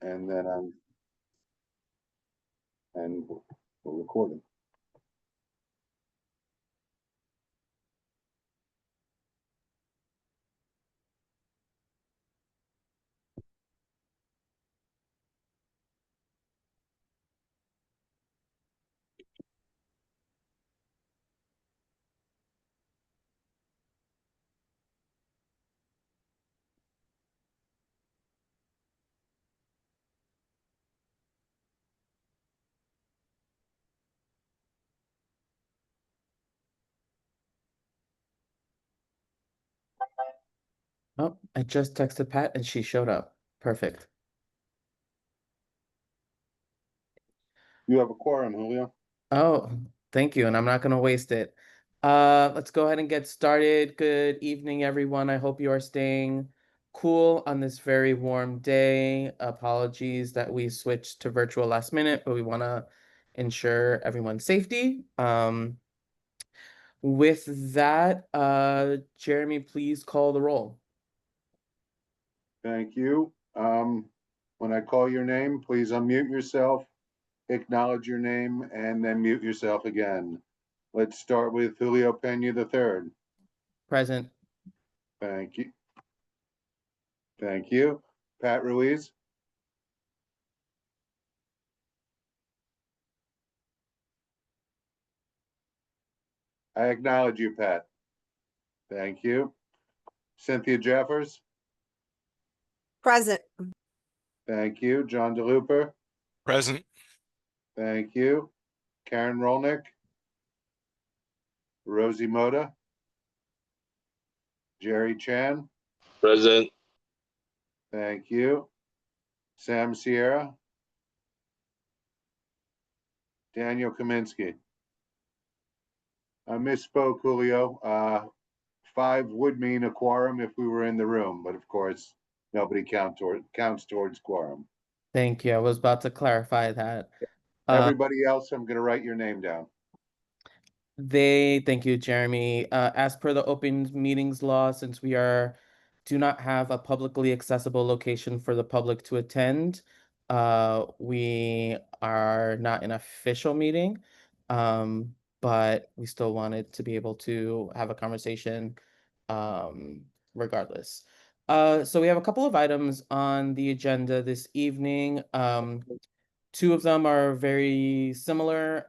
and then we're recording. Oh, I just texted Pat and she showed up. Perfect. You have a quorum, Julio. Oh, thank you. And I'm not going to waste it. Let's go ahead and get started. Good evening, everyone. I hope you are staying cool on this very warm day. Apologies that we switched to virtual last minute, but we want to ensure everyone's safety. With that, Jeremy, please call the roll. Thank you. When I call your name, please unmute yourself, acknowledge your name, and then mute yourself again. Let's start with Julio Pena III. Present. Thank you. Thank you. Pat Ruiz. I acknowledge you, Pat. Thank you. Cynthia Jeffers. Present. Thank you. John DeLuper. Present. Thank you. Karen Rolnick. Rosie Moda. Jerry Chan. Present. Thank you. Sam Sierra. Daniel Kaminsky. I misspoke, Julio. 5 would mean a quorum if we were in the room, but of course, nobody counts towards quorum. Thank you. I was about to clarify that. Everybody else, I'm going to write your name down. Thank you, Jeremy. As per the open meetings law, since we do not have a publicly accessible location for the public to attend, we are not an official meeting, but we still wanted to be able to have a conversation, regardless. So we have a couple of items on the agenda this evening. Two of them are very similar.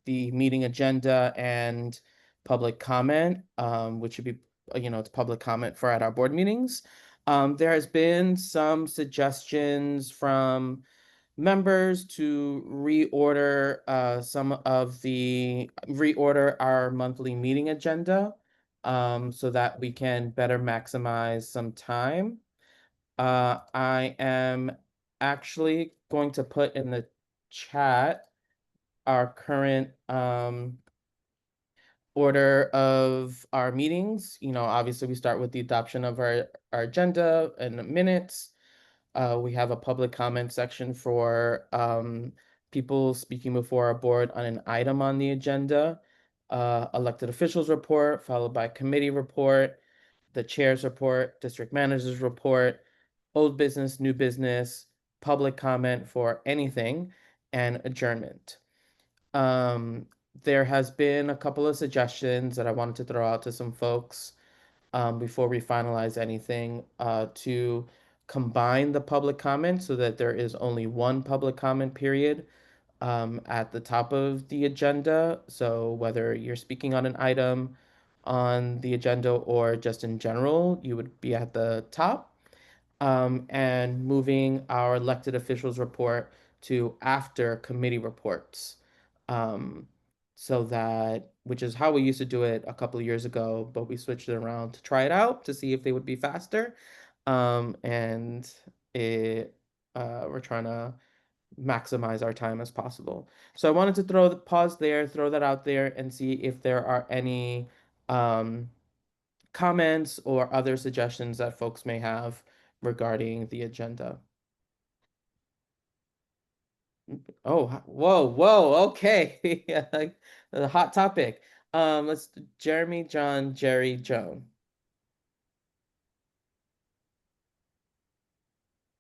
The meeting agenda and public comment, which should be, it's public comment for at our board meetings. There has been some suggestions from members to reorder our monthly meeting agenda, so that we can better maximize some time. I am actually going to put in the chat our current order of our meetings. Obviously we start with the adoption of our agenda and the minutes. We have a public comment section for people speaking before our board on an item on the agenda. Elected officials report, followed by committee report, the chair's report, district manager's report, old business, new business, public comment for anything, and adjournment. There has been a couple of suggestions that I wanted to throw out to some folks before we finalize anything, to combine the public comment so that there is only one public comment period at the top of the agenda. So whether you're speaking on an item on the agenda or just in general, you would be at the top. And moving our elected officials report to after committee reports. So that, which is how we used to do it a couple of years ago, but we switched it around to try it out to see if they would be faster. And we're trying to maximize our time as possible. So I wanted to pause there, throw that out there, and see if there are any comments or other suggestions that folks may have regarding the agenda. Oh, whoa, okay. Like the hot topic. Let's Jeremy, John, Jerry, Joan.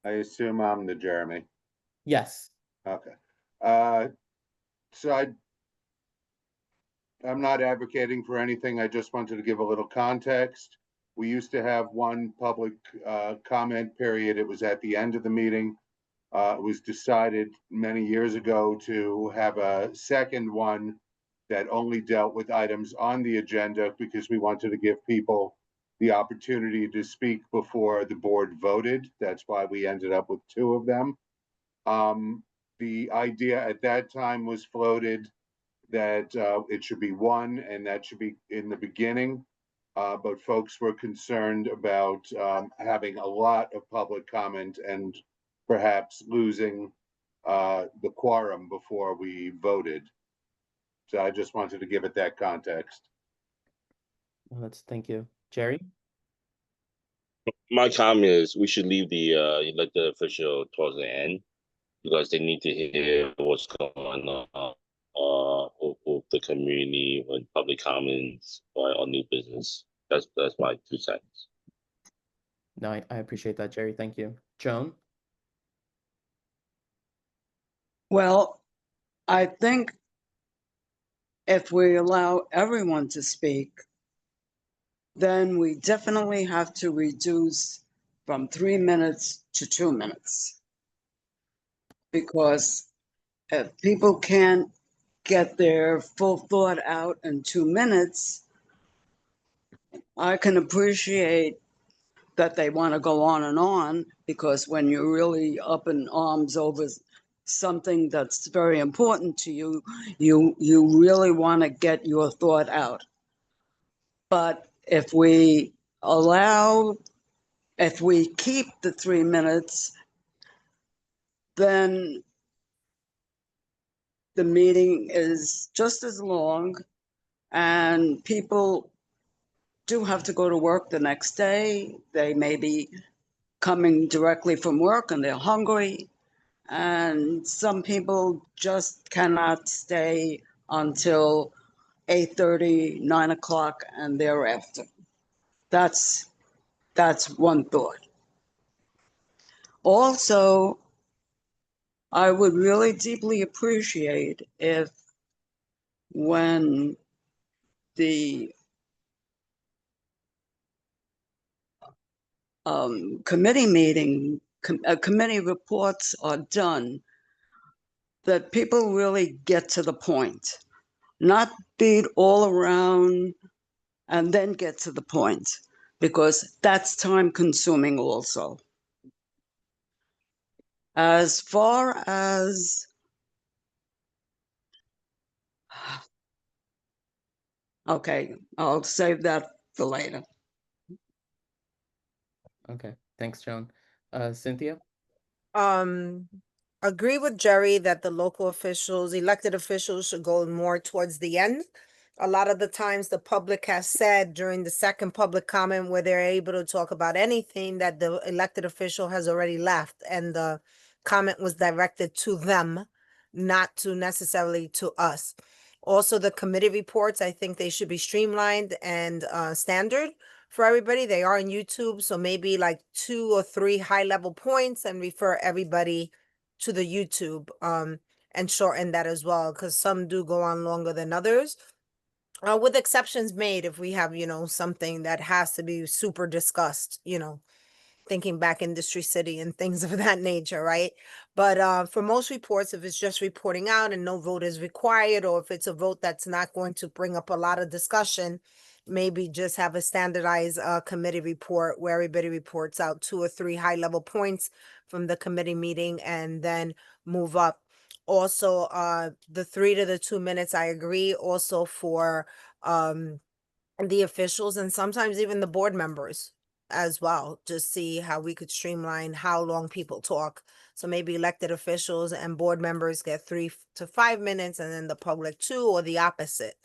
I assume I'm the Jeremy. Yes. Okay. So I'm not advocating for anything. I just wanted to give a little context. We used to have one public comment period. It was at the end of the meeting. It was decided many years ago to have a second one that only dealt with items on the agenda because we wanted to give people the opportunity to speak before the board voted. That's why we ended up with two of them. The idea at that time was floated that it should be one and that should be in the beginning. But folks were concerned about having a lot of public comment and perhaps losing the quorum before we voted. So I just wanted to give it that context. Well, thank you. Jerry? My comment is we should leave the elected official towards the end because they need to hear what's going on with the community when public comments on new business. That's my 2 cents. No, I appreciate that, Jerry. Thank you. Joan? Well, I think if we allow everyone to speak, then we definitely have to reduce from 3 minutes to 2 minutes. Because if people can't get their full thought out in 2 minutes, I can appreciate that they want to go on, because when you're really up in arms over something that's very important to you, you really want to get your thought out. But if we keep the 3 minutes, then the meeting is just as long, and people do have to go to work the next day. They may be coming directly from work and they're hungry, and some people just cannot stay until 8:30, 9 o'clock and thereafter. That's one thought. Also, I would really deeply appreciate if when the committee reports are done, that people really get to the point, not beat all around and then get to the point, because that's time consuming also. As far as okay, I'll save that for later. Okay. Thanks, Joan. Cynthia? Agree with Jerry that the local officials, elected officials, should go more towards the end. A lot of the times the public has said during the second public comment where they're able to talk about anything that the elected official has already left, and the comment was directed to them, not to necessarily to us. Also, the committee reports, I think they should be streamlined and standard for everybody. They are on YouTube, so maybe like 2 or 3 high-level points and refer everybody to the YouTube and shorten that as well, because some do go on longer than others. With exceptions made if we have, something that has to be super discussed, thinking back Industry City and things of that nature, right? But for most reports, if it's just reporting out and no vote is required, or if it's a vote that's not going to bring up a lot of discussion, maybe just have a standardized committee report where everybody reports out 2 or 3 high-level points from the committee meeting and then move up. Also, the 3 to the 2 minutes, I agree. Also for the officials and sometimes even the board members as well, just see how we could streamline how long people talk. So maybe elected officials and board members get 3 to 5 minutes and then the public 2, or the opposite.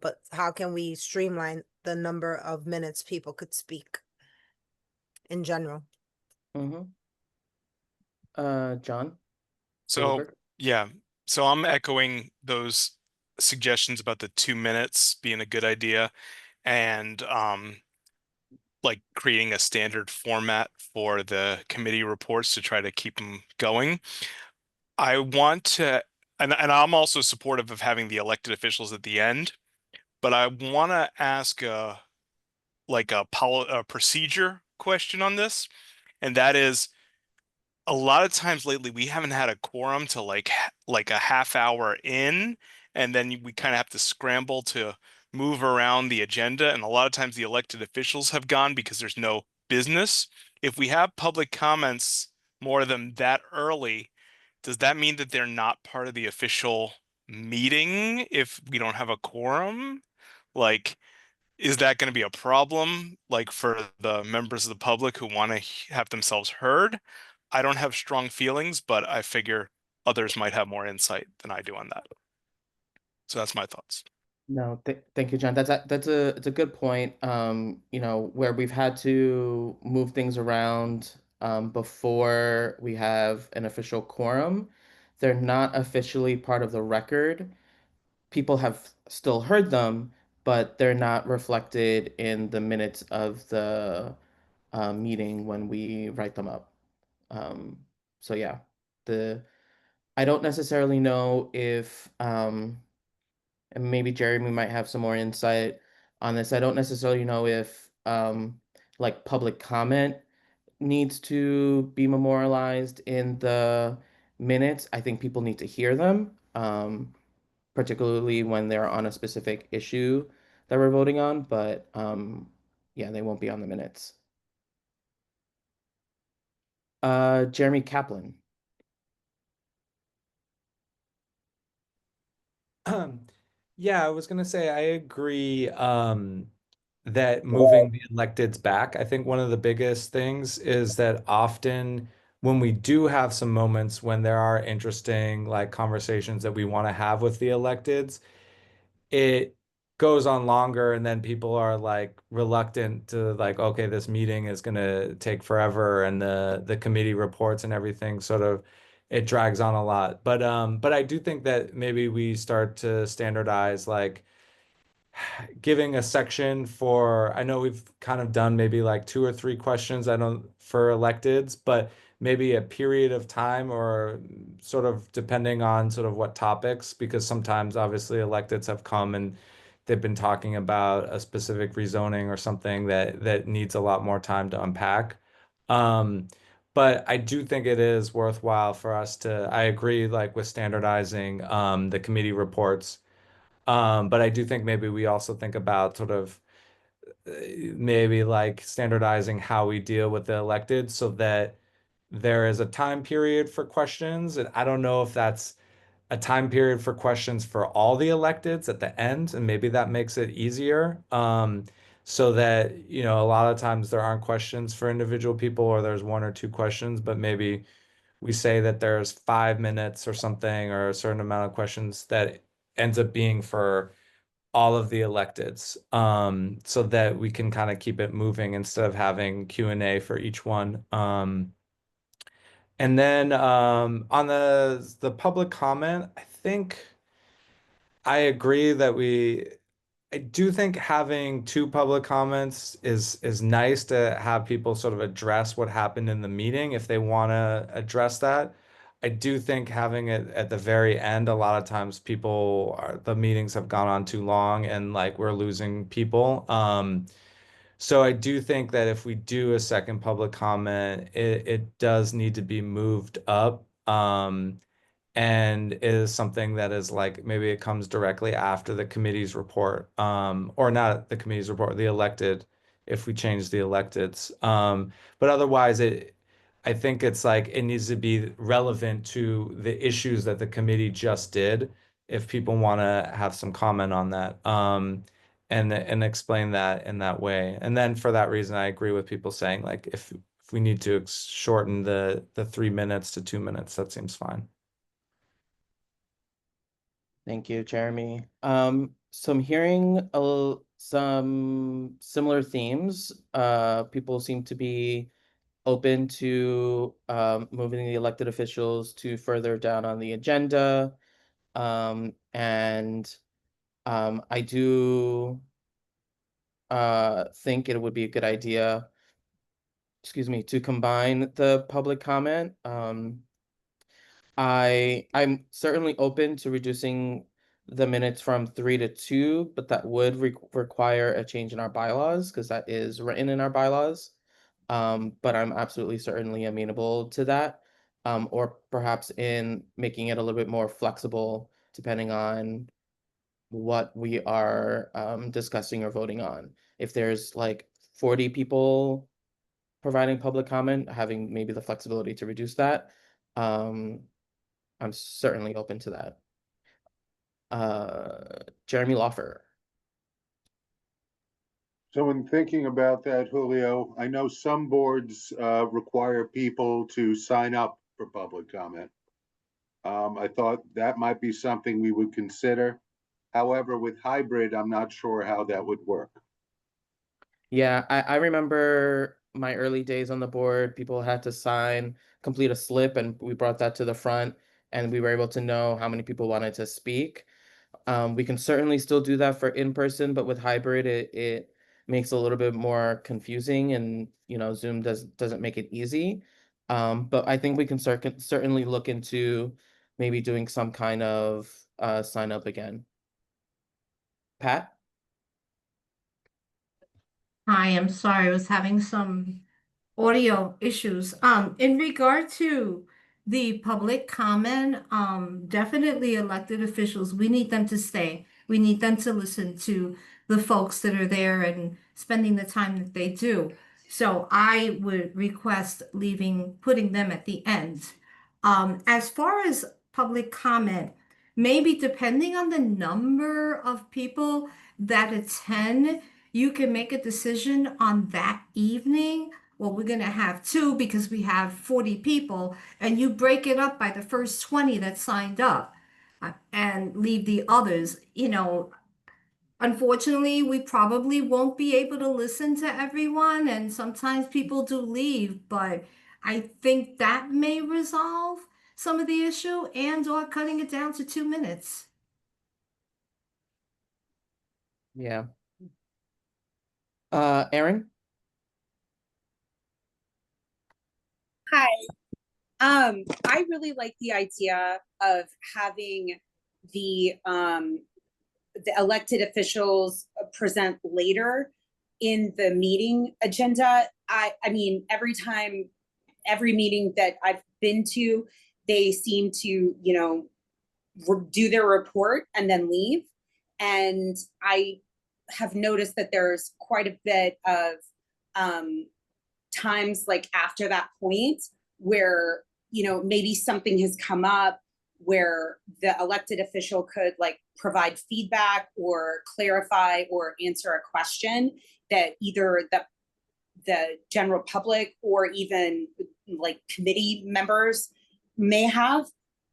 But how can we streamline the number of minutes people could speak in general? Mm-hmm. John? So, Goldberg? yeah. So I'm echoing those suggestions about the 2 minutes being a good idea. And like creating a standard format for the committee reports to try to keep them going. I want to, and I'm also supportive of having the elected officials at the end, but I want to ask a procedure question on this, and that is, a lot of times lately we haven't had a quorum to like a half hour in, and then we kind of have to scramble to move around the agenda, and a lot of times the elected officials have gone because there's no business. If we have public comments more than that early, does that mean that they're not part of the official meeting if we don't have a quorum? Like, is that going to be a problem, like for the members of the public who want to have themselves heard? I don't have strong feelings, but I figure others might have more insight than I do on that. So that's my thoughts. No, thank you, John. It's a good point. You know, where we've had to move things around before we have an official quorum. They're not officially part of the record. People have still heard them, but they're not reflected in the minutes of the meeting when we write them up. Um, so yeah, the I don't necessarily know if and maybe Jeremy might have some more insight on this. I don't necessarily know if like public comment needs to be memorialized in the minutes. I think people need to hear them, particularly when they're on a specific issue that we're voting on, but yeah, they won't be on the minutes. Jeremy Kaplan. Yeah, I was gonna say I agree that moving the electeds back, I think one of the biggest things is that often when we do have some moments when there are interesting like conversations that we want to have with the electeds, it goes on longer and then people are like reluctant to like, okay, this meeting is gonna take forever and the committee reports and everything sort of it drags on a lot. But I do think that maybe we start to standardize like giving a section for, I know we've kind of done maybe like 2 or 3 questions, I don't for electeds, but maybe a period of time or sort of depending on sort of what topics, because sometimes obviously electeds have come and they've been talking about a specific rezoning or something that needs a lot more time to unpack. But I do think it is worthwhile for us to, I agree like with standardizing the committee reports. But I do think maybe we also think about sort of maybe like standardizing how we deal with the elected so that there is a time period for questions. And I don't know if that's a time period for questions for all the electeds at the end, and maybe that makes it easier. So that, you know, a lot of times there aren't questions for individual people or there's 1 or 2 questions, but maybe we say that there's 5 minutes or something or a certain amount of questions that ends up being for all of the electeds, so that we can kind of keep it moving instead of having Q&A for each one. And then on the public comment, I think I agree that I do think having 2 public comments is nice to have people sort of address what happened in the meeting if they want to address that. I do think having it at the very end, a lot of times the meetings have gone on too long and like we're losing people. So I do think that if we do a second public comment, it does need to be moved up. And is something that is like maybe it comes directly after the committee's report, or not the committee's report, the elected, if we change the electeds. But otherwise, I think it's like it needs to be relevant to the issues that the committee just did, if people want to have some comment on that, and explain that in that way. And then for that reason, I agree with people saying like if we need to shorten the 3 minutes to 2 minutes, that seems fine. Thank you, Jeremy. So I'm hearing some similar themes. People seem to be open to moving the elected officials to further down on the agenda. And I do think it would be a good idea, excuse me, to combine the public comment. I'm certainly open to reducing the minutes from 3 to 2, but that would require a change in our bylaws because that is written in our bylaws. But I'm absolutely certainly amenable to that. Or perhaps in making it a little bit more flexible depending on what we are discussing or voting on. If there's like 40 people providing public comment, having maybe the flexibility to reduce that. I'm certainly open to that. Jeremy Lawfer. So in thinking about that, Julio, I know some boards require people to sign up for public comment. I thought that might be something we would consider. However, with hybrid, I'm not sure how that would work. Yeah, I remember my early days on the board. People had to complete a slip, and we brought that to the front, and we were able to know how many people wanted to speak. We can certainly still do that for in-person, but with hybrid, it makes it a little bit more confusing, and Zoom doesn't make it easy. But I think we can certainly look into maybe doing some kind of sign up again. Pat? Hi, I'm sorry, I was having some audio issues. In regard to the public comment, definitely elected officials, we need them to stay. We need them to listen to the folks that are there and spending the time that they do. So I would request putting them at the end. As far as public comment, maybe depending on the number of people that attend, you can make a decision on that evening. Well, we're going to have 2 because we have 40 people, and you break it up by the first 20 that signed up and leave the others. Unfortunately, we probably won't be able to listen to everyone, and sometimes people do leave, but I think that may resolve some of the issue and/or cutting it down to 2 minutes. Yeah. Aaron? Hi. I really like the idea of having the elected officials present later in the meeting agenda. I mean, every meeting that I've been to, they seem to, do their report and then leave. And I have noticed that there's quite a bit of times like after that point where maybe something has come up where the elected official could like provide feedback or clarify or answer a question that either the general public or even like committee members may have.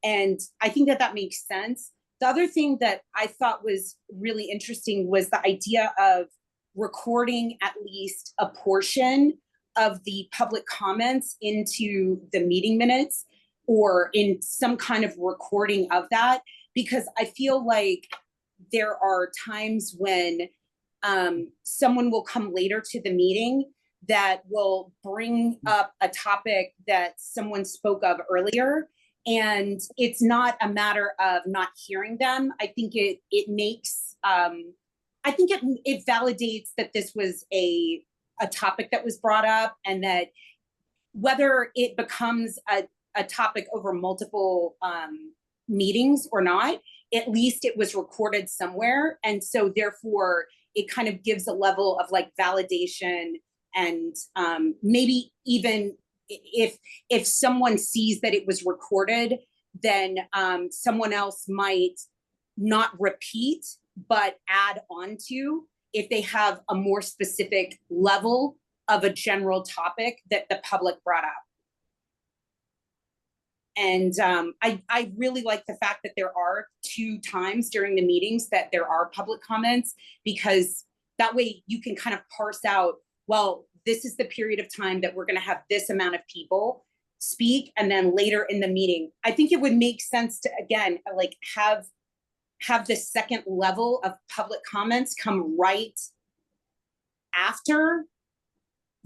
And I think that makes sense. The other thing that I thought was really interesting was the idea of recording at least a portion of the public comments into the meeting minutes or in some kind of recording of that, because I feel like there are times when someone will come later to the meeting that will bring up a topic that someone spoke of earlier. And it's not a matter of not hearing them. I think it makes, I think it validates that this was a topic that was brought up, and that whether it becomes a topic over multiple meetings or not, at least it was recorded somewhere. And so therefore it kind of gives a level of like validation, and maybe even if someone sees that it was recorded, then someone else might not repeat, but add on to if they have a more specific level of a general topic that the public brought up. And I really like the fact that there are 2 times during the meetings that there are public comments, because that way you can kind of parse out, well, this is the period of time that we're going to have this amount of people speak, and then later in the meeting, I think it would make sense to, again, like have the second level of public comments come right after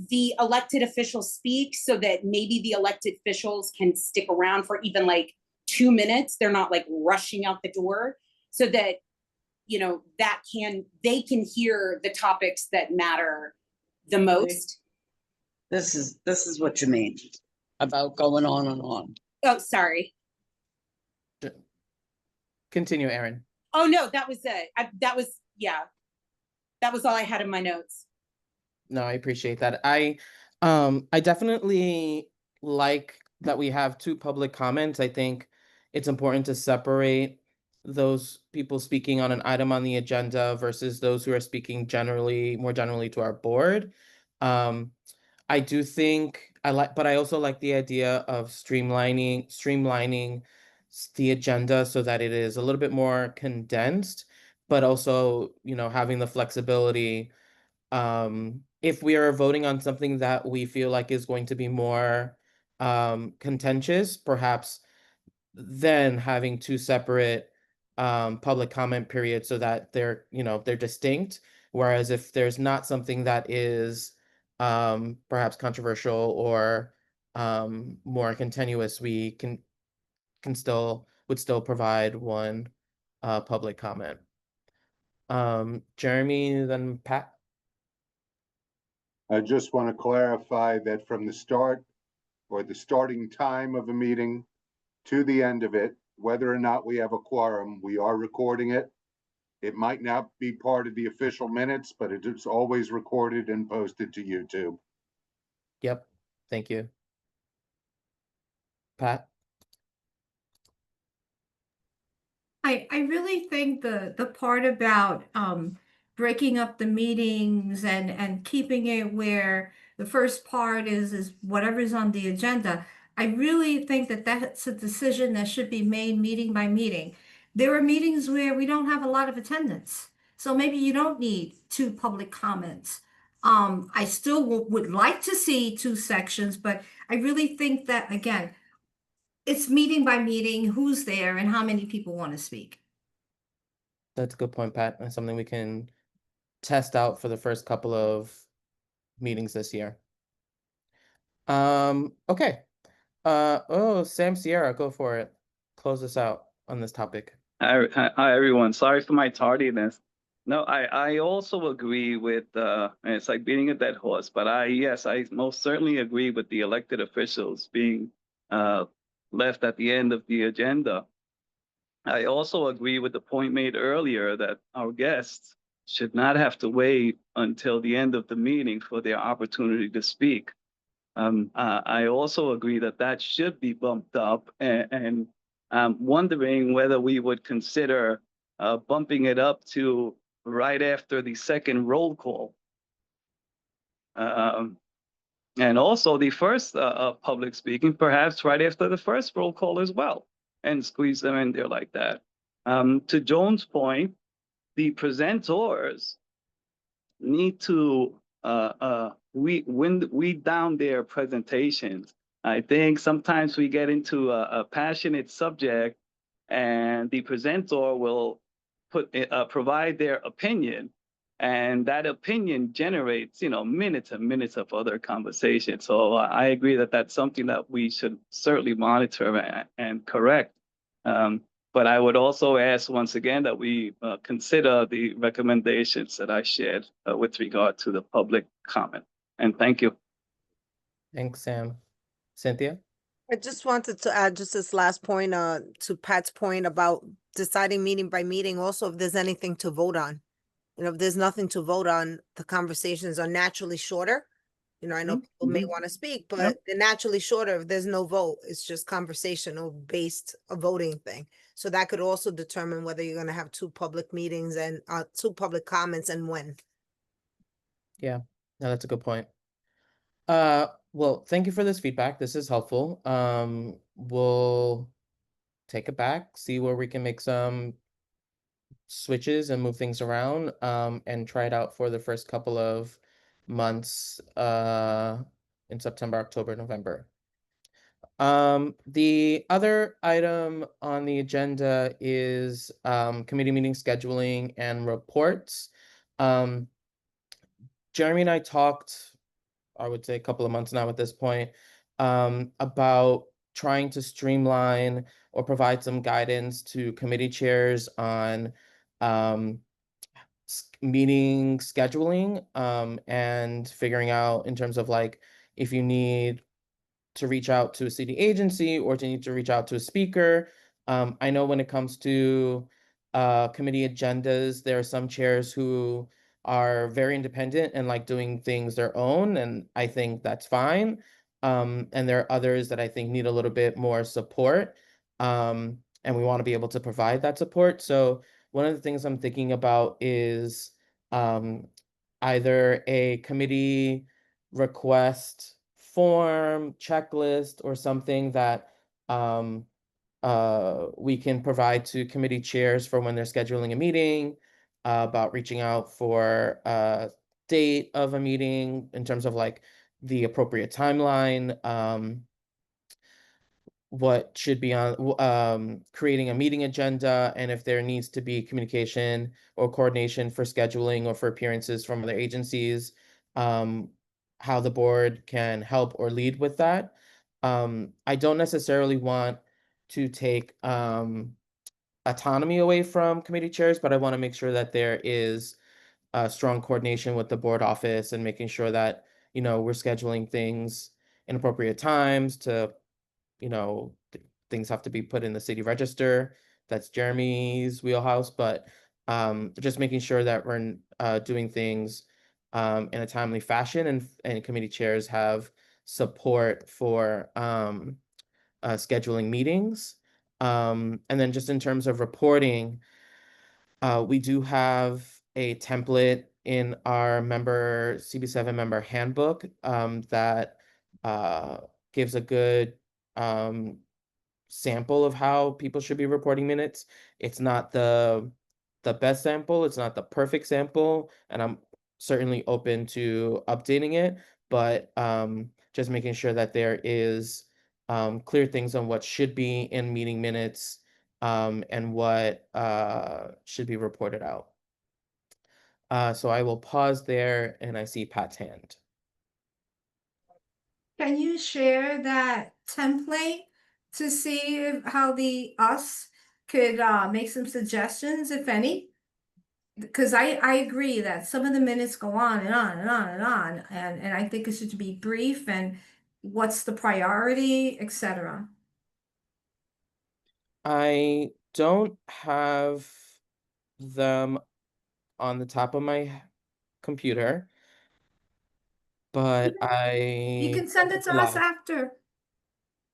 the elected officials speak, so that maybe the elected officials can stick around for even like 2 minutes. They're not like rushing out the door, so that, you know, they can hear the topics that matter the most. This is what you mean about going on and on. Oh, sorry. Continue, Erin. Oh, no, that was it. That was all I had in my notes. No, I appreciate that. I definitely like that we have 2 public comments. I think it's important to separate those people speaking on an item on the agenda versus those who are speaking more generally to our board. I do think but I also like the idea of streamlining the agenda so that it is a little bit more condensed, but also, you know, having the flexibility, if we are voting on something that we feel like is going to be more contentious, perhaps then having 2 separate public comment periods so that they're, you know, they're distinct. Whereas if there's not something that is perhaps controversial or more continuous, we would still provide one public comment. Jeremy, then Pat. I just want to clarify that from the start or the starting time of a meeting to the end of it, whether or not we have a quorum, we are recording it. It might not be part of the official minutes, but it is always recorded and posted to YouTube. Yep. Thank you. Pat? I really think the part about breaking up the meetings and keeping it where the first part is whatever's on the agenda, I really think that that's a decision that should be made meeting by meeting. There are meetings where we don't have a lot of attendance, so maybe you don't need 2 public comments. I still would like to see 2 sections, but I really think that, again, it's meeting by meeting, who's there and how many people want to speak. That's a good point, Pat. That's something we can test out for the first couple of meetings this year. Okay. Sam Sierra, go for it. Close us out on this topic. Hi, everyone. Sorry for my tardiness. No, I also agree with, and it's like beating a dead horse, but yes, I most certainly agree with the elected officials being left at the end of the agenda. I also agree with the point made earlier that our guests should not have to wait until the end of the meeting for their opportunity to speak. I also agree that that should be bumped up, and I'm wondering whether we would consider bumping it up to right after the second roll call. And also the first public speaking, perhaps right after the first roll call as well, and squeeze them in there like that. To Joan's point, the presenters need to weed down their presentations. I think sometimes we get into a passionate subject, and the presenter will provide their opinion, and that opinion generates, you know, minutes and minutes of other conversation. So I agree that that's something that we should certainly monitor and correct. But I would also ask once again that we consider the recommendations that I shared with regard to the public comment. And thank you. Thanks, Sam. Cynthia? I just wanted to add just this last point to Pat's point about deciding meeting by meeting. Also, if there's anything to vote on, you know, if there's nothing to vote on, the conversations are naturally shorter. You know, I know people may want to speak, but they're naturally shorter if there's no vote. It's just conversational based a voting thing. So that could also determine whether you're going to have 2 public meetings and 2 public comments and when. Yeah, no, that's a good point. Well, thank you for this feedback. This is helpful. We'll take it back, see where we can make some switches and move things around, and try it out for the first couple of months in September, October, November. The other item on the agenda is committee meeting scheduling and reports. Jeremy and I talked, I would say a couple of months now at this point, about trying to streamline or provide some guidance to committee chairs on um, meeting scheduling, and figuring out in terms of like if you need to reach out to a city agency or to need to reach out to a speaker. I know when it comes to committee agendas, there are some chairs who are very independent and like doing things their own, and I think that's fine. And there are others that I think need a little bit more support. And we want to be able to provide that support. So one of the things I'm thinking about is um, either a committee request form, checklist, or something that um, we can provide to committee chairs for when they're scheduling a meeting, about reaching out for a date of a meeting in terms of like the appropriate timeline, what should be on creating a meeting agenda, and if there needs to be communication or coordination for scheduling or for appearances from other agencies, um, how the board can help or lead with that. I don't necessarily want to take autonomy away from committee chairs, but I want to make sure that there is strong coordination with the board office and making sure that, we're scheduling things in appropriate times to, things have to be put in the city register. That's Jeremy's wheelhouse, but just making sure that we're doing things in a timely fashion, and committee chairs have support for scheduling meetings. And then just in terms of reporting, we do have a template in our CB7 member handbook that gives a good um, sample of how people should be reporting minutes. It's not the best sample, it's not the perfect sample, and I'm certainly open to updating it, but just making sure that there is clear things on what should be in meeting minutes, and what should be reported out. So I will pause there, and I see Pat's hand. Can you share that template to see how the us could make some suggestions, if any? Because I agree that some of the minutes go on and on and on and on, and I think it should be brief and what's the priority, etc. I don't have them on the top of my computer, but You I can send it to us after.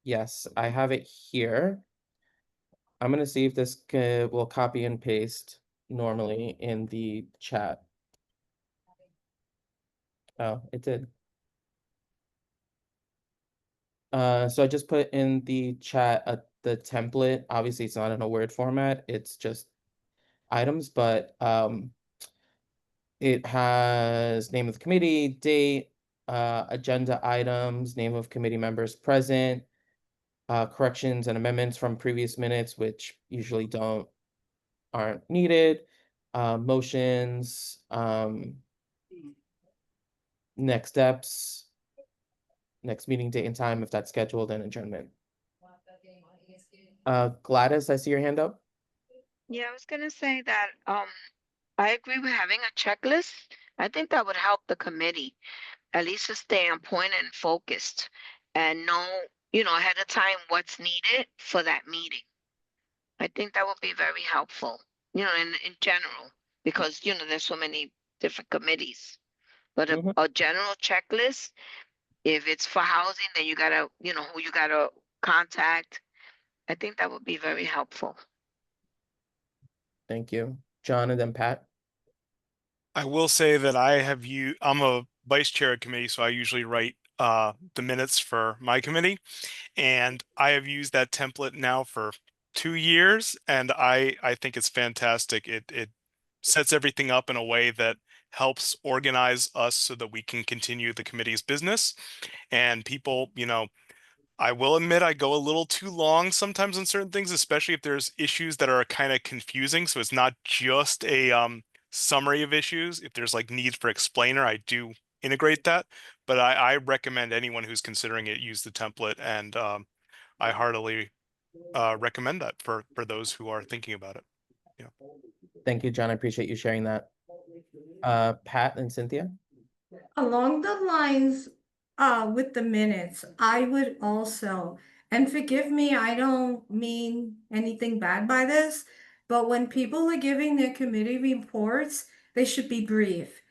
Yes, I have it here. I'm gonna see if this will copy and paste normally in the chat. Oh, it did. So I just put in the chat the template. Obviously, it's not in a Word format. It's just items, but it has name of the committee, date, agenda items, name of committee members present, corrections and amendments from previous minutes, which usually aren't needed, motions, next steps, next meeting date and time if that's scheduled, and adjournment. Gladys, I see your hand up. Yeah, I was gonna say that I agree with having a checklist. I think that would help the committee at least to stay on point and focused and know, ahead of time what's needed for that meeting. I think that would be very helpful, in general, because there's so many different committees. But a general checklist, if it's for housing, then you gotta, who you gotta contact. I think that would be very helpful. Thank you. John, and then Pat. I will say that I'm a vice chair of committee, so I usually write the minutes for my committee, and I have used that template now for 2 years, and I think it's fantastic. It sets everything up in a way that helps organize us so that we can continue the committee's business. And people, I will admit I go a little too long sometimes on certain things, especially if there's issues that are kind of confusing. So it's not just a summary of issues. If there's like needs for explainer, I do integrate that, but I recommend anyone who's considering it use the template, and I heartily recommend that for those who are thinking about it. Yeah. Thank you, John. I appreciate you sharing that. Pat and Cynthia? Along the lines, with the minutes, I would also, and forgive me, I don't mean anything bad by this, but when people are giving their committee reports, they should be brief.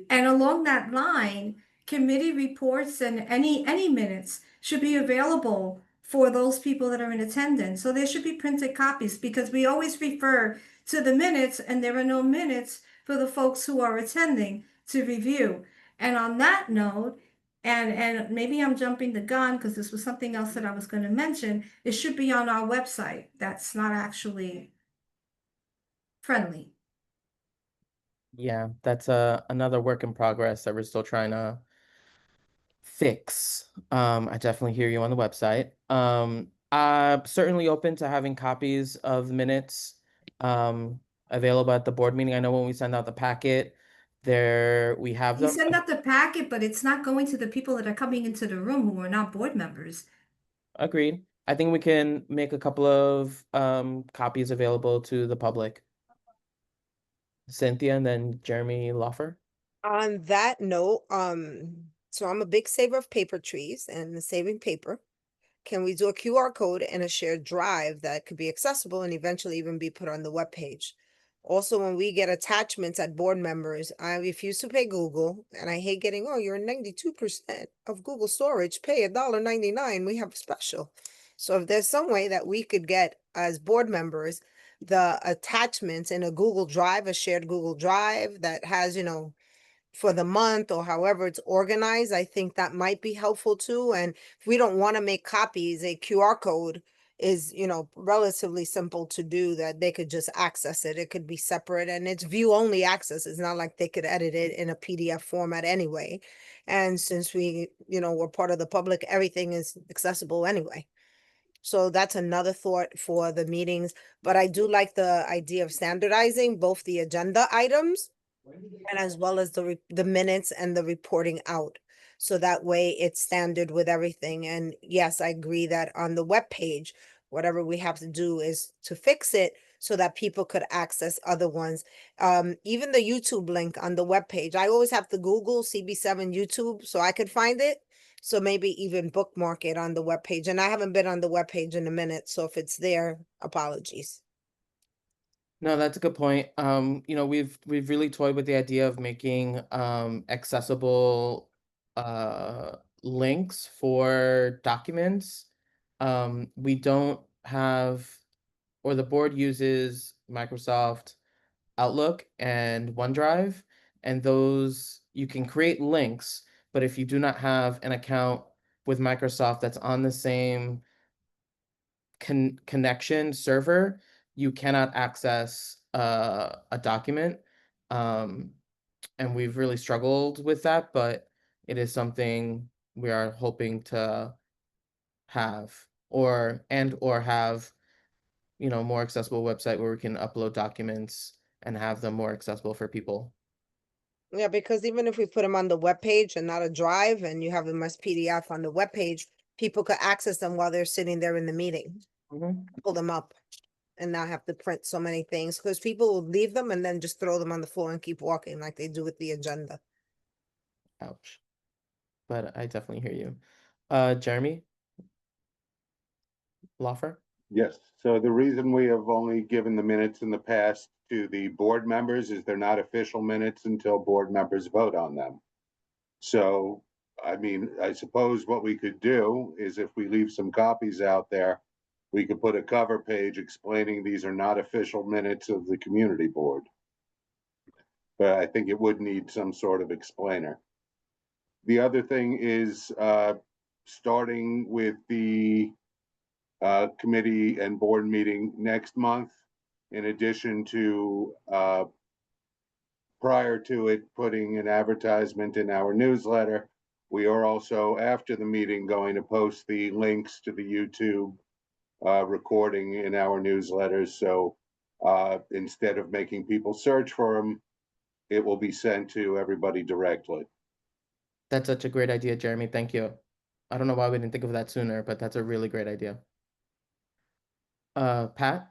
And along that line, committee reports and any minutes should be available for those people that are in attendance. So there should be printed copies, because we always refer to the minutes and there are no minutes for the folks who are attending to review. And on that note, and maybe I'm jumping the gun because this was something else that I was going to mention, it should be on our website. That's not actually friendly. Yeah, that's another work in progress that we're still trying to fix. I definitely hear you on the website. I'm certainly open to having copies of minutes available at the board meeting. I know when we send out the packet, there we have You them. send out the packet, but it's not going to the people that are coming into the room who are not board members. Agreed. I think we can make a couple of copies available to the public. Cynthia and then Jeremy Loffer. On that note, so I'm a big saver of paper trees and saving paper. Can we do a QR code and a shared drive that could be accessible and eventually even be put on the webpage? Also, when we get attachments at board members, I refuse to pay Google, and I hate getting, oh, you're 92% of Google storage, pay $1.99. We have a special. So if there's some way that we could get as board members the attachments in a Google Drive, a shared Google Drive that has, for the month or however it's organized, I think that might be helpful too. And if we don't want to make copies, a QR code is, relatively simple to do, that they could just access it. It could be separate and it's view only access. It's not like they could edit it in a PDF format anyway. And since we're part of the public, everything is accessible anyway. So that's another thought for the meetings. But I do like the idea of standardizing both the agenda items and as well as the minutes and the reporting out. So that way it's standard with everything. And yes, I agree that on the webpage, whatever we have to do is to fix it so that people could access other ones. Even the YouTube link on the webpage, I always have to Google CB7 YouTube so I could find it. So maybe even bookmark it on the webpage. And I haven't been on the webpage in a minute, so if it's there, apologies. No, that's a good point. We've really toyed with the idea of making accessible links for documents. We don't have, or the board uses Microsoft Outlook and OneDrive, and those you can create links, but if you do not have an account with Microsoft that's on the same connection server, you cannot access a document. And we've really struggled with that, but it is something we are hoping to have, or have, more accessible website where we can upload documents and have them more accessible for people. Yeah, because even if we put them on the webpage and not a drive, and you have them as PDF on the webpage, people could access them while they're sitting there in the meeting. Pull them up and not have to print so many things, because people will leave them and then just throw them on the floor and keep walking like they do with the agenda. Ouch. But I definitely hear you. Jeremy Loffer? Yes, so the reason we have only given the minutes in the past to the board members is they're not official minutes until board members vote on them. So, I mean, I suppose what we could do is, if we leave some copies out there, we could put a cover page explaining these are not official minutes of the community board. But I think it would need some sort of explainer. The other thing is, starting with the committee and board meeting next month, in addition to prior to it putting an advertisement in our newsletter, we are also, after the meeting, going to post the links to the YouTube recording in our newsletters. So instead of making people search for them, it will be sent to everybody directly. That's such a great idea, Jeremy. Thank you. I don't know why we didn't think of that sooner, but that's a really great idea. Pat?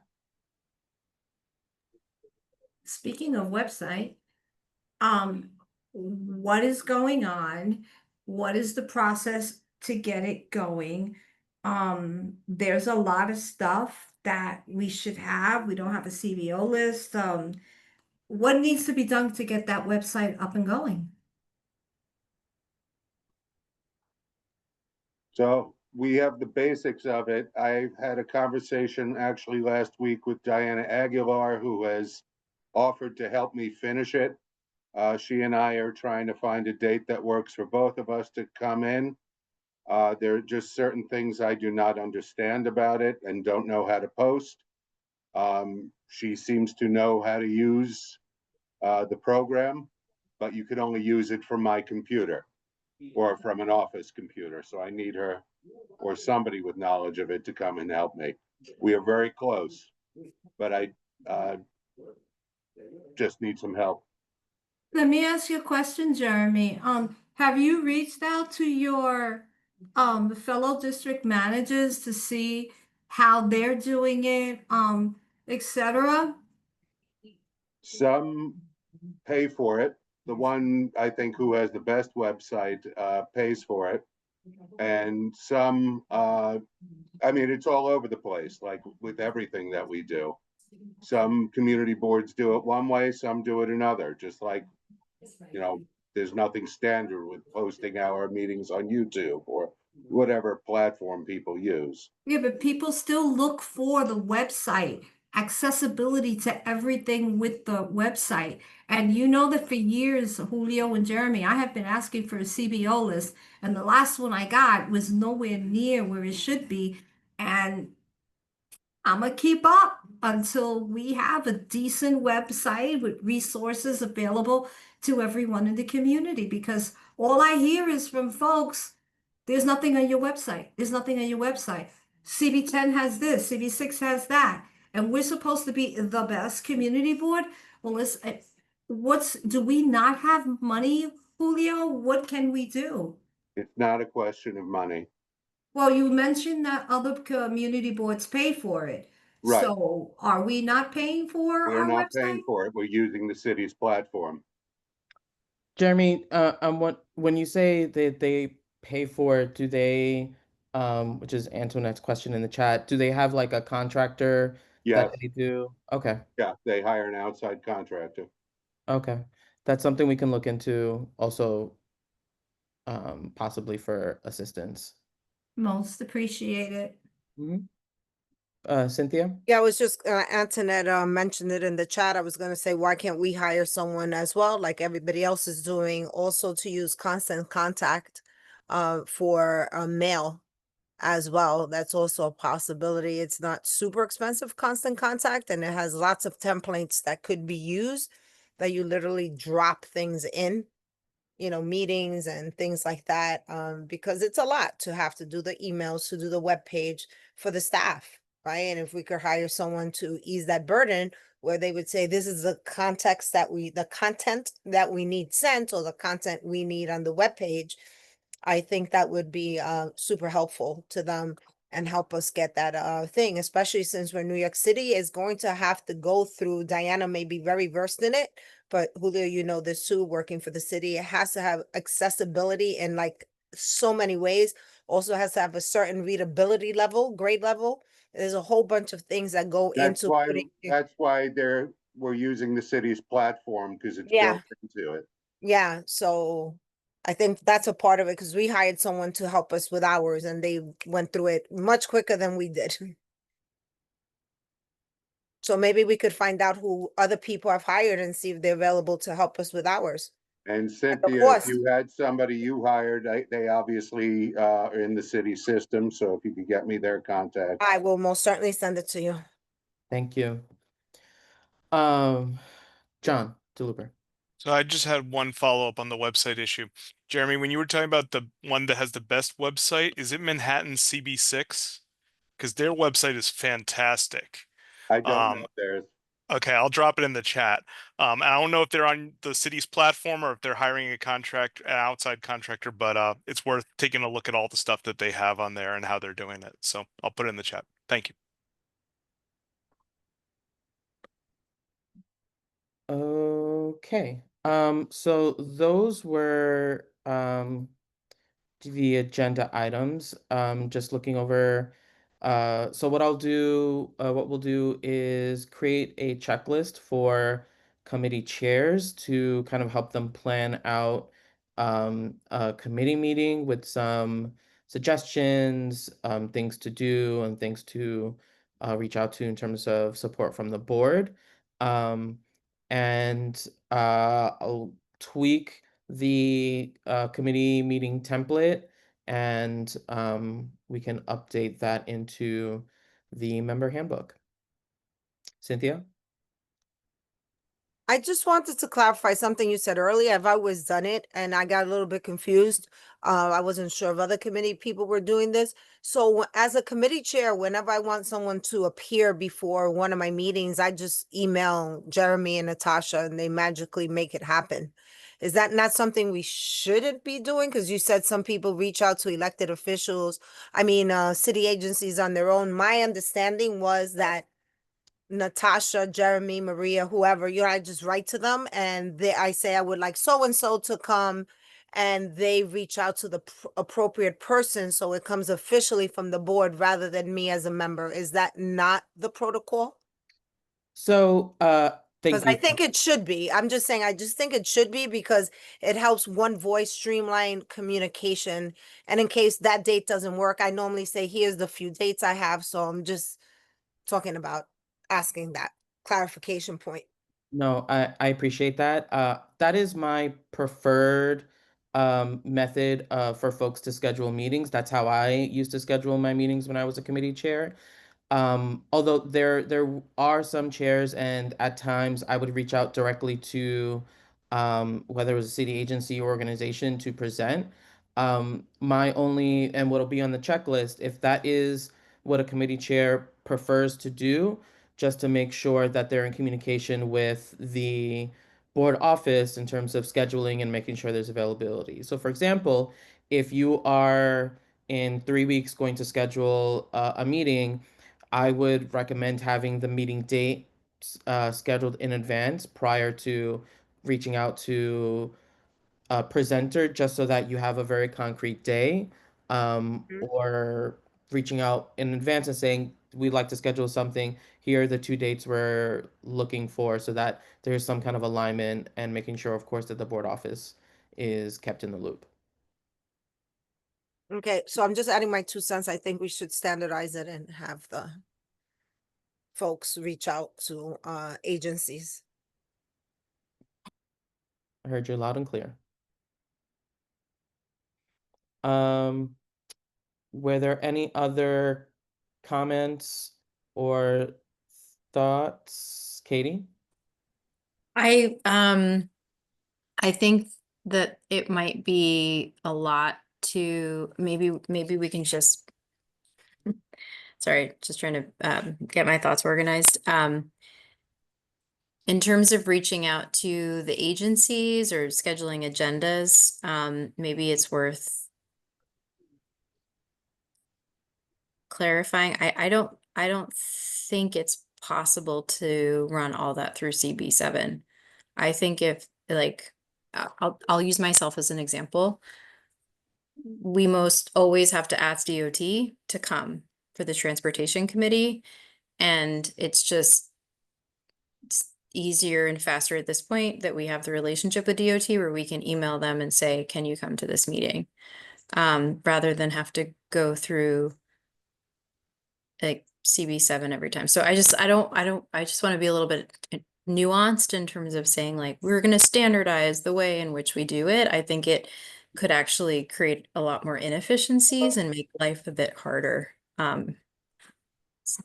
Speaking of website, what is going on? What is the process to get it going? There's a lot of stuff that we should have. We don't have a CBO list. What needs to be done to get that website up and going? So we have the basics of it. I had a conversation actually last week with Diana Aguilar, who has offered to help me finish it. She and I are trying to find a date that works for both of us to come in. There are just certain things I do not understand about it and don't know how to post. She seems to know how to use the program, but you can only use it from my computer or from an office computer. So I need her or somebody with knowledge of it to come and help me. We are very close, but I just need some help. Let me ask you a question, Jeremy. Have you reached out to your fellow district managers to see how they're doing it, etc.? Some pay for it. The one I think who has the best website pays for it. And some, I mean, it's all over the place, like with everything that we do. Some community boards do it one way, some do it another, just like, you know, there's nothing standard with posting our meetings on YouTube or whatever platform people use. Yeah, but people still look for the website, accessibility to everything with the website. And you know that for years, Julio and Jeremy, I have been asking for a CBO list, and the last one I got was nowhere near where it should be. And I'm gonna keep up until we have a decent website with resources available to everyone in the community, because all I hear is from folks, there's nothing on your website. There's nothing on your website. CB10 has this, CB6 has that. And we're supposed to be the best community board. Well, do we not have money, Julio? What can we do? It's not a question of money. Well, you mentioned that other community boards pay for it. Right. So are we not paying for We're our not website? paying for it. We're using the city's platform. Jeremy, when you say that they pay for it, do they, which is Antoinette's question in the chat, do they have like a contractor that Yes, they do? Okay, yeah, they hire an outside contractor. okay. That's something we can look into also, possibly for assistance. Most appreciated. Cynthia? Yeah, I was just, Antoinette mentioned it in the chat. I was gonna say, why can't we hire someone as well, like everybody else is doing, also to use constant contact for mail as well. That's also a possibility. It's not super expensive, constant contact, and it has lots of templates that could be used that you literally drop things in, you know, meetings and things like that, because it's a lot to have to do the emails, to do the web page for the staff, right? And if we could hire someone to ease that burden, where they would say, this is the the content that we need sent, or the content we need on the web page, I think that would be super helpful to them and help us get that thing, especially since we're New York City is going to have to go through, Diana may be very versed in it, but Julio, you know this too, working for the city, it has to have accessibility in like so many ways. Also has to have a certain readability level, grade level. There's a whole bunch of things that go That's into why, putting. we're using the city's platform because it's Yeah. built into it. Yeah, so I think that's a part of it, because we hired someone to help us with ours and they went through it much quicker than we did. So maybe we could find out who other people have hired and see if they're available to help us with ours. And Cynthia, if course. you had somebody you hired, they obviously are in the city system. So if you could get me their contact. I will most certainly send it to you. Thank you. John DeLuper. So I just had one follow-up on the website issue. Jeremy, when you were talking about the one that has the best website, is it Manhattan CB6? Because their website is fantastic. I don't know theirs. Okay, I'll drop it in the chat. I don't know if they're on the city's platform or if they're hiring an outside contractor, but it's worth taking a look at all the stuff that they have on there and how they're doing it. So I'll put it in the chat. Thank you. Okay. So those were the agenda items. Just looking over. So what what we'll do is create a checklist for committee chairs to kind of help them plan out a committee meeting with some suggestions, things to do, and things to reach out to in terms of support from the board. And I'll tweak the committee meeting template, and we can update that into the member handbook. Cynthia? I just wanted to clarify something you said earlier. I've always done it and I got a little bit confused. I wasn't sure if other committee people were doing this. So as a committee chair, whenever I want someone to appear before one of my meetings, I just email Jeremy and Natasha and they magically make it happen. Is that not something we shouldn't be doing? Because you said some people reach out to elected officials, city agencies on their own. My understanding was that Natasha, Jeremy, Maria, whoever, I just write to them and I say I would like so and so to come, and they reach out to the appropriate person so it comes officially from the board rather than me as a member. Is that not the protocol? So, Because thank I you. think it should be. I'm just saying, I just think it should be because it helps one voice streamline communication. And in case that date doesn't work, I normally say, here's the few dates I have. So I'm just talking about asking that clarification point. No, I appreciate that. That is my preferred method for folks to schedule meetings. That's how I used to schedule my meetings when I was a committee chair. Although there are some chairs, and at times I would reach out directly to whether it was a city agency or organization to present. My only, and what'll be on the checklist, if that is what a committee chair prefers to do, just to make sure that they're in communication with the board office in terms of scheduling and making sure there's availability. So for example, if you are in 3 weeks going to schedule a meeting, I would recommend having the meeting date scheduled in advance prior to reaching out to a presenter, just so that you have a very concrete day, or reaching out in advance and saying, we'd like to schedule something. Here are the 2 dates we're looking for, so that there's some kind of alignment, and making sure, of course, that the board office is kept in the loop. Okay, so I'm just adding my 2 cents. I think we should standardize it and have the folks reach out to agencies. I heard you loud and clear. Um, were there any other comments or thoughts, Katie? I think that it might be a lot to maybe we can just sorry, just trying to get my thoughts organized. In terms of reaching out to the agencies or scheduling agendas, maybe it's worth clarifying. I don't think it's possible to run all that through CB7. I think if like I'll use myself as an example. We most always have to ask DOT to come for the transportation committee, and it's just easier and faster at this point that we have the relationship with DOT where we can email them and say, can you come to this meeting? Rather than have to go through like CB7 every time. So I just want to be a little bit nuanced in terms of saying like, we're going to standardize the way in which we do it. I think it could actually create a lot more inefficiencies and make life a bit harder.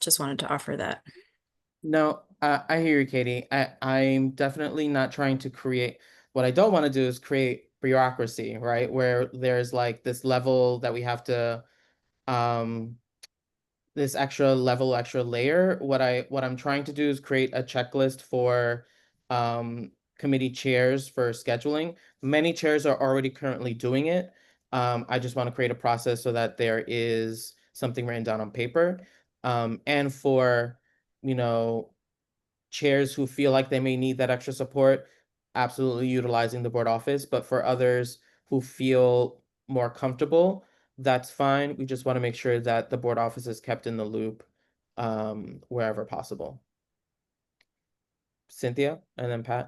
Just wanted to offer that. No, I hear you, Katie. I'm definitely not trying to create, what I don't want to do is create bureaucracy, right? Where there's like this level that we have to this extra level, extra layer, what I'm trying to do is create a checklist for committee chairs for scheduling. Many chairs are already currently doing it. I just want to create a process so that there is something written down on paper. And for, you know, chairs who feel like they may need that extra support, absolutely utilizing the board office. But for others who feel more comfortable, that's fine. We just want to make sure that the board office is kept in the loop wherever possible. Cynthia and then Pat.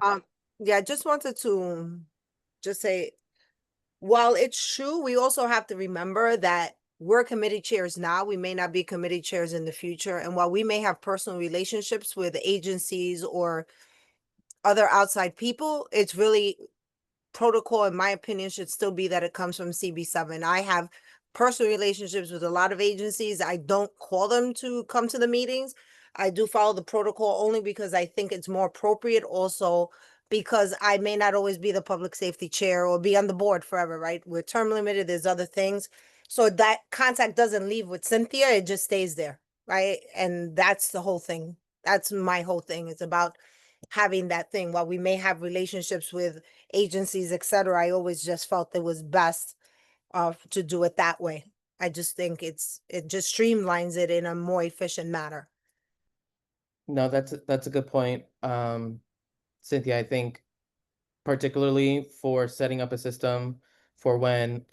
Yeah, I just wanted to just say, while it's true, we also have to remember that we're committee chairs now. We may not be committee chairs in the future. And while we may have personal relationships with agencies or other outside people, it's really protocol, in my opinion, should still be that it comes from CB7. I have personal relationships with a lot of agencies. I don't call them to come to the meetings. I do follow the protocol only because I think it's more appropriate, also because I may not always be the public safety chair or be on the board forever, right? We're term limited, there's other things. So that contact doesn't leave with Cynthia, it just stays there, right? And that's the whole thing. That's my whole thing. It's about having that thing. While we may have relationships with agencies, etc., I always just felt it was best to do it that way. I just think it just streamlines it in a more efficient manner. No, that's a good point. Cynthia, I think particularly for setting up a system for when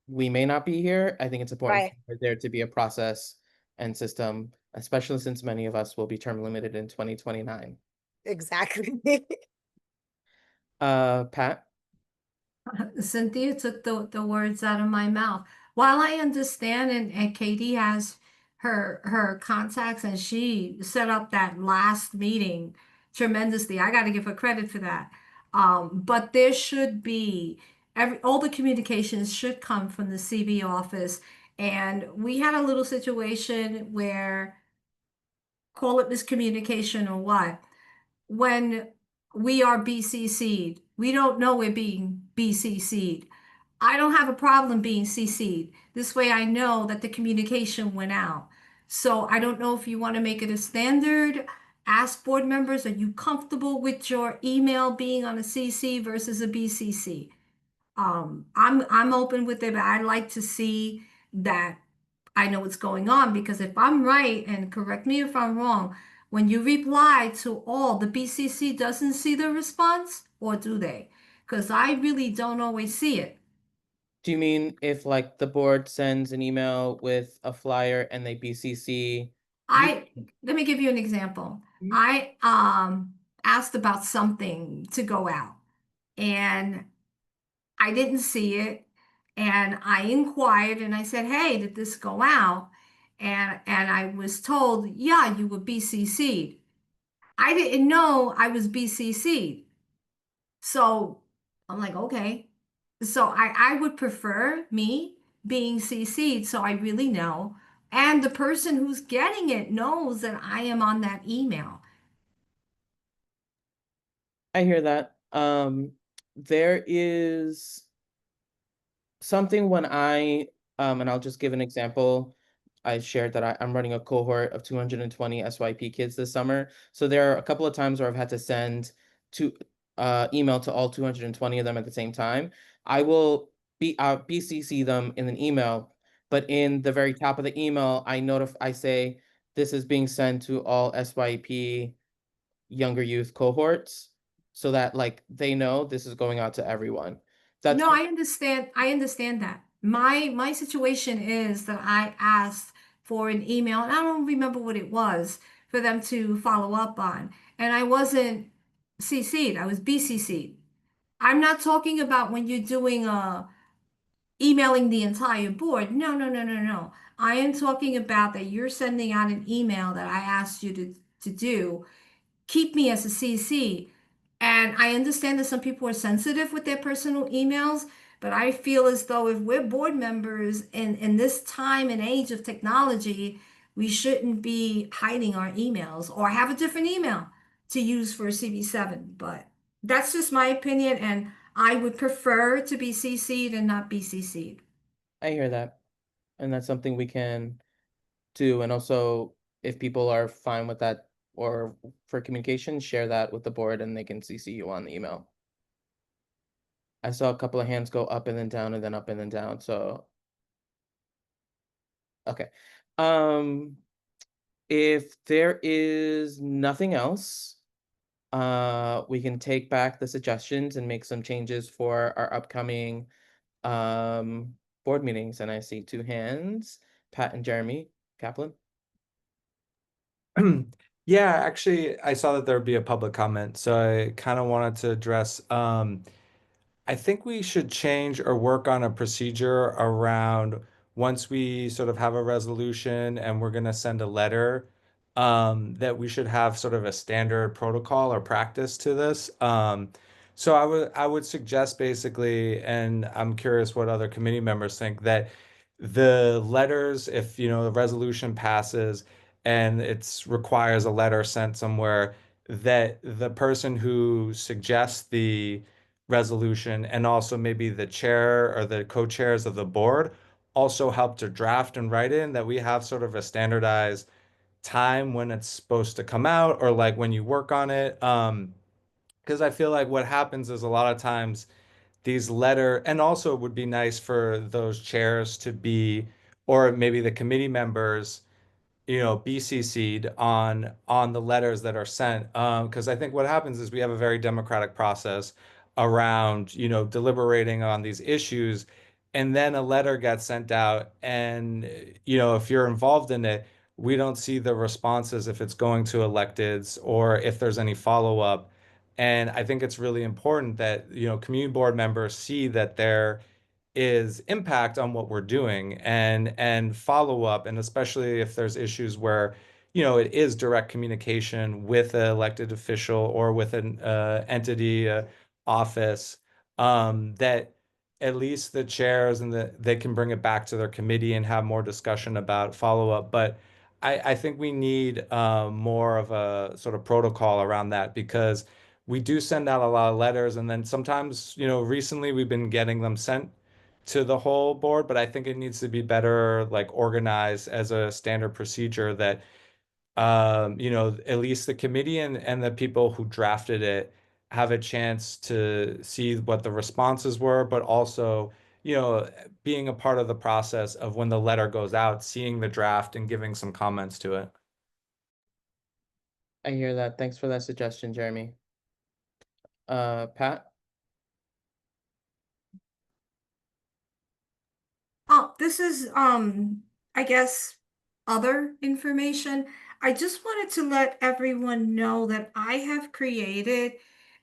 we may not be here, I think it's important Right. for there to be a process and system, especially since many of us will be term limited in 2029. Exactly. Pat? Cynthia took the words out of my mouth. While I understand and Katie has her contacts and she set up that last meeting tremendously. I got to give her credit for that. But there should be all the communications should come from the CB office. And we had a little situation where, call it miscommunication or what, when we are BCC'd, we don't know we're being BCC'd. I don't have a problem being CC'd. This way I know that the communication went out. So I don't know if you want to make it a standard. Ask board members, are you comfortable with your email being on a CC versus a BCC? I'm open with it, but I'd like to see that I know what's going on, because if I'm right, and correct me if I'm wrong, when you reply to all, the BCC doesn't see the response, or do they? Because I really don't always see it. Do you mean if like the board sends an email with a flyer and they BCC? Let me give you an example. I asked about something to go out and I didn't see it, and I inquired and I said, "Hey, did this go out?" And I was told, "Yeah, you were BCC'd." I didn't know I was BCC'd. So I'm like, okay. So I would prefer me being CC'd so I really know. And the person who's getting it knows that I am on that email. I hear that. There is something when and I'll just give an example. I shared that I'm running a cohort of 220 SYP kids this summer. So there are a couple of times where I've had to send to email to all 220 of them at the same time. I will BCC them in an email, but in the very top of the email, I say this is being sent to all SYP younger youth cohorts so that like they know this is going out to everyone. That's No, I understand. I understand that. My situation is that I asked for an email, and I don't remember what it was, for them to follow up on. And I wasn't CC'd, I was BCC'd. I'm not talking about when you're doing emailing the entire board. No, no, no, no, no. I am talking about that you're sending out an email that I asked you to do. Keep me as a CC. And I understand that some people are sensitive with their personal emails, but I feel as though if we're board members in this time and age of technology, we shouldn't be hiding our emails or have a different email to use for CB7. But that's just my opinion, and I would prefer to be CC'd and not be CC'd. I hear that. And that's something we can too. And also, if people are fine with that or for communication, share that with the board and they can CC you on the email. I saw a couple of hands go up and then down and then up and then down. So, okay. If there is nothing else, we can take back the suggestions and make some changes for our upcoming board meetings. And I see two hands, Pat and Jeremy Kaplan. Yeah, actually, I saw that there would be a public comment, so I kind of wanted to address. I think we should change or work on a procedure around once we sort of have a resolution and we're going to send a letter, that we should have sort of a standard protocol or practice to this. So I would suggest basically, and I'm curious what other committee members think, that the letters, if the resolution passes and it's requires a letter sent somewhere, that the person who suggests the resolution and also maybe the chair or the co-chairs of the board also help to draft and write in, that we have sort of a standardized time when it's supposed to come out, or like when you work on it. Because I feel like what happens is a lot of times these and also it would be nice for those chairs to be, or maybe the committee members, be CC'd on the letters that are sent. Because I think what happens is we have a very democratic process around, deliberating on these issues, and then a letter gets sent out, and if you're involved in it, we don't see the responses if it's going to electeds or if there's any follow-up. And I think it's really important that, community board members see that there is impact on what we're doing, and follow up, and especially if there's issues where it is direct communication with an elected official or with an entity, office, that at least the chairs and they can bring it back to their committee and have more discussion about follow up. But I think we need more of a sort of protocol around that, because we do send out a lot of letters, and then sometimes, recently we've been getting them sent to the whole board, but I think it needs to be better, like, organized as a standard procedure that, at least the committee and the people who drafted it have a chance to see what the responses were, but also, being a part of the process of when the letter goes out, seeing the draft and giving some comments to it. I hear that. Thanks for that suggestion, Jeremy. Pat? Oh, this is I guess other information. I just wanted to let everyone know that I have created,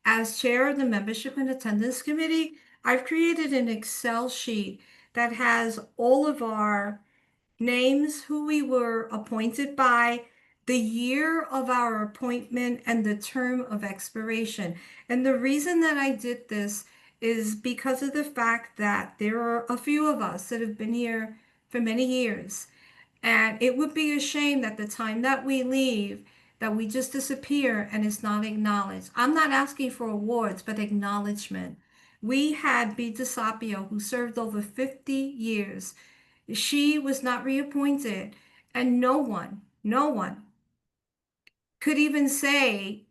as chair of the Membership and Attendance Committee, I've created an Excel sheet that has all of our names, who we were appointed by, the year of our appointment, and the term of expiration. And the reason that I did this is because of the fact that there are a few of us that have been here for many years. And it would be a shame that the time that we leave, that we just disappear and it's not acknowledged. I'm not asking for awards, but acknowledgement. We had B. DeSapio, who served over 50 years. She was not reappointed, and no one could even say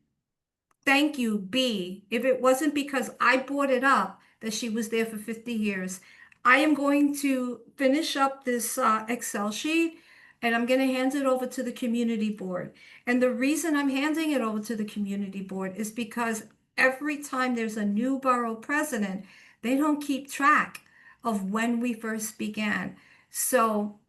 thank you, B, if it wasn't because I brought it up that she was there for 50 years. I am going to finish up this Excel sheet, and I'm going to hand it over to the community board. And the reason I'm handing it over to the community board is because every time there's a new borough president, they don't keep track of when we first began. So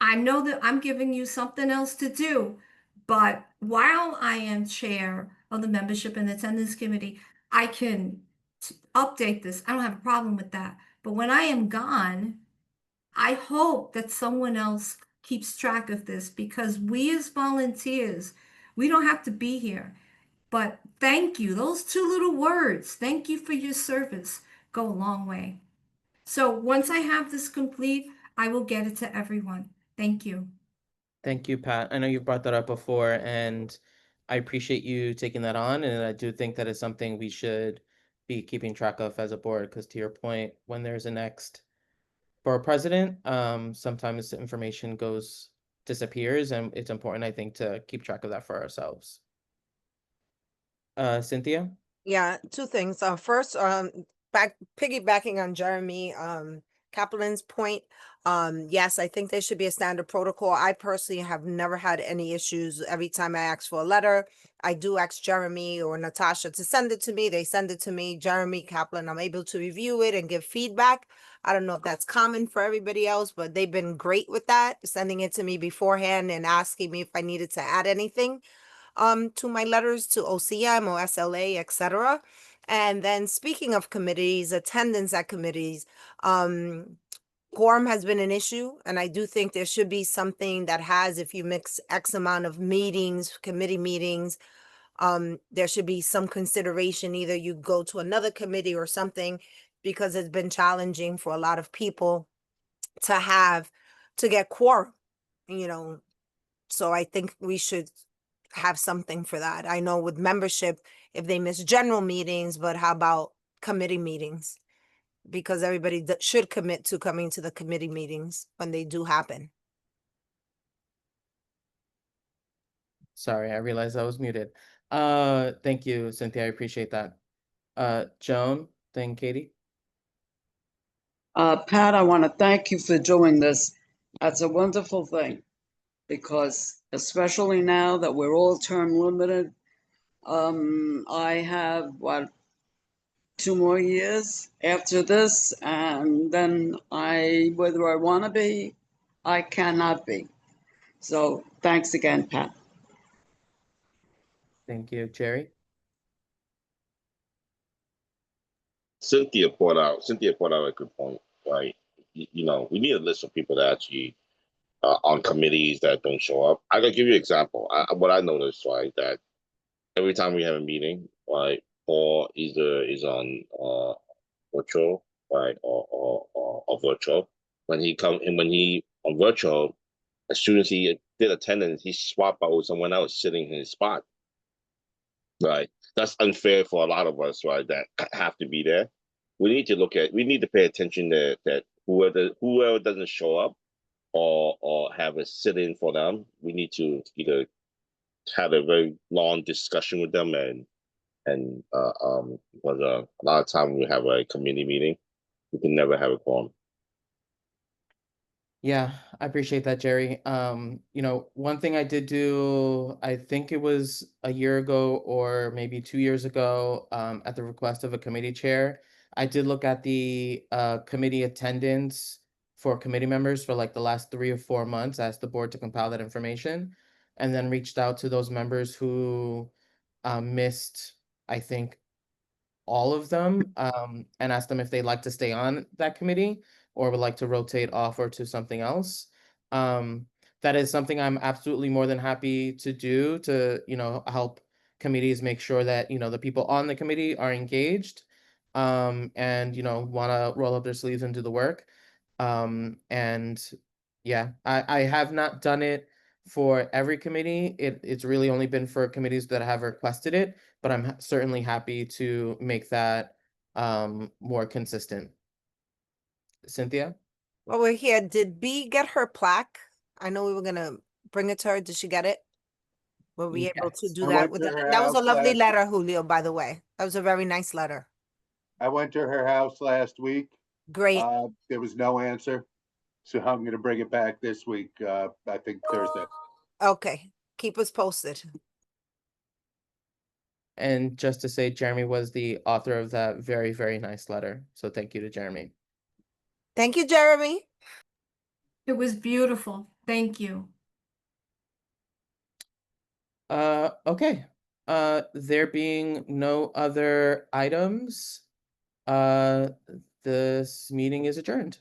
I know that I'm giving you something else to do, but while I am chair of the Membership and Attendance Committee, I can update this. I don't have a problem with that. But when I am gone, I hope that someone else keeps track of this, because we as volunteers, we don't have to be here. But thank you. Those two little words, thank you for your service, go a long way. So once I have this complete, I will get it to everyone. Thank you. Thank you, Pat. I know you've brought that up before, and I appreciate you taking that on. And I do think that is something we should be keeping track of as a board, because to your point, when there's a next borough president, sometimes the information goes disappears, and it's important, I think, to keep track of that for ourselves. Cynthia? Yeah, two things. First, piggybacking on Jeremy Kaplan's point. Yes, I think there should be a standard protocol. I personally have never had any issues. Every time I ask for a letter, I do ask Jeremy or Natasha to send it to me. They send it to me. Jeremy Kaplan, I'm able to review it and give feedback. I don't know if that's common for everybody else, but they've been great with that, sending it to me beforehand and asking me if I needed to add anything to my letters to OCM or SLA, etc. And then speaking of committees, attendance at committees, quorum has been an issue, and I do think there should be something that has, if you mix X amount of meetings, committee meetings, there should be some consideration, either you go to another committee or something, because it's been challenging for a lot of people to get quorum, you know. So I think we should have something for that. I know with membership, if they miss general meetings, but how about committee meetings? Because everybody should commit to coming to the committee meetings when they do happen. Sorry, I realized I was muted. Thank you, Cynthia. I appreciate that. Joan, then Katie. Pat, I want to thank you for doing this. That's a wonderful thing, because especially now that we're all term limited, I have, 2 more years after this, and then whether I want to be, I cannot be. So thanks again, Pat. Thank you, Jerry. Cynthia brought out a good point, right? You know, we need a list of people that actually on committees that don't show up. I gotta give you an example. What I noticed, right, that every time we have a meeting, right, Paul either is on virtual, right, or virtual. When he on virtual, as soon as he did attendance, he swapped out with someone else sitting in his spot. Right. That's unfair for a lot of us, right, that have to be there. We need to pay attention that whoever doesn't show up or have a sit in for them, we need to either have a very long discussion with them because a lot of time we have a committee meeting, we can never have a quorum. Yeah, I appreciate that, Jerry. You know, one thing I did do, I think it was a year ago or maybe 2 years ago, at the request of a committee chair, I did look at the committee attendance for committee members for like the last 3 or 4 months, asked the board to compile that information, and then reached out to those members who missed, I think, all of them, and asked them if they'd like to stay on that committee or would like to rotate off or to something else. That is something I'm absolutely more than happy to do to, you know, help committees make sure that, you know, the people on the committee are engaged, and, you know, want to roll up their sleeves and do the work. And yeah, I have not done it for every committee. It's really only been for committees that have requested it, but I'm certainly happy to make that more consistent. Cynthia? Well, we're here. Did B get her plaque? I know we were gonna bring it to her. Did she get it? Were we able to Yes. do I that went with to it? her That was a house lovely last- letter, Julio, by the way. That was a very nice letter. I went to her house last week. Great. There was no answer. So I'm gonna bring it back this week, I think Thursday. Okay. Keep us posted. And just to say, Jeremy was the author of that very, very nice letter. So thank you to Jeremy. Thank you, Jeremy. It was beautiful. Thank you. Okay. There being no other items, this meeting is adjourned.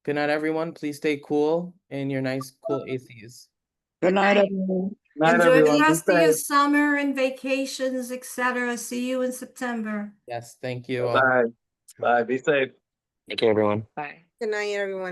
Good night, everyone. Please stay cool in your nice, cool ACs. Good night, everyone. Night, Enjoy everyone. the Be rest of your safe. summer and vacations, etc. See you in September. Yes, thank you all. Bye. Bye. Be safe. Okay, everyone. Bye. Good night, everyone.